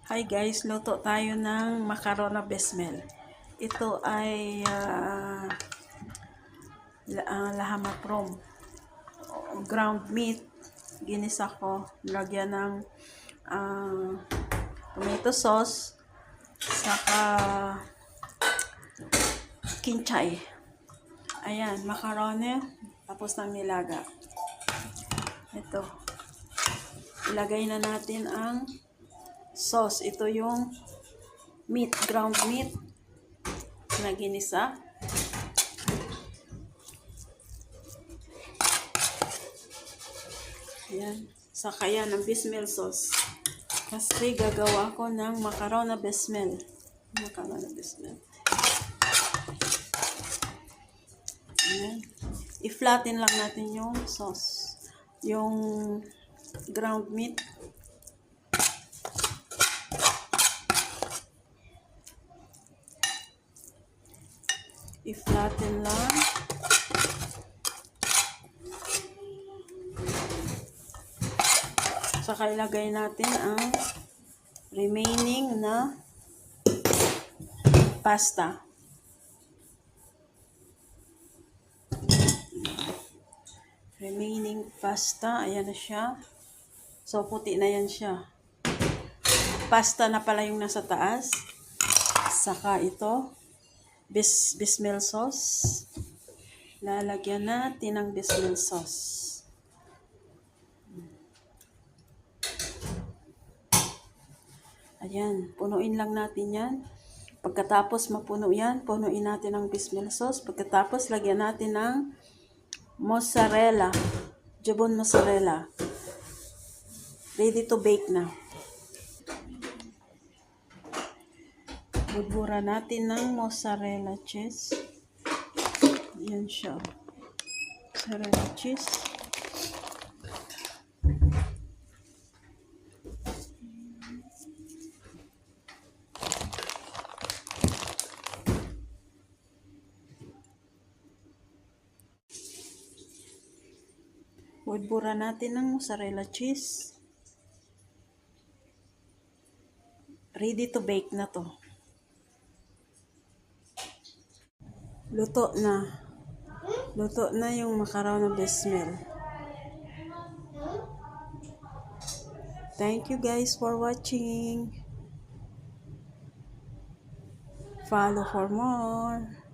Hi guys, luto tayo ng macarona besmel. Ito ay lahama from ground meat. Ginisa ko, lagyan ng tomato sauce, saka kinchay. Ayan, macaroni, tapos ng nilaga. Ito. Ilagay na natin ang sauce. Ito yung meat, ground meat na ginisa. Ayan. Saka yan ang besmel sauce. Kasi gagawa ko ng macarona besmel. Macarona besmel. Ayan. I-flatten lang natin yung sauce. Yung ground meat. I-flatten lang. Saka ilagay natin ang remaining na pasta. Remaining pasta. Ayan na siya. So, puti na yan siya. Pasta na pala yung nasa taas. Saka ito. Besmel sauce. Lalagyan natin ng besmel sauce. Ayan, punuin lang natin yan. Pagkatapos mapuno yan, punuin natin ng besmel sauce. Pagkatapos, lagyan natin ng mozzarella. Jabon mozzarella. Ready to bake na. Budbura natin ng mozzarella cheese. Ayan siya. Mozzarella cheese. Budbura natin ng mozzarella cheese. Ready to bake na to. Luto na. Luto na yung macarona besmel. Thank you guys for watching. Follow for more.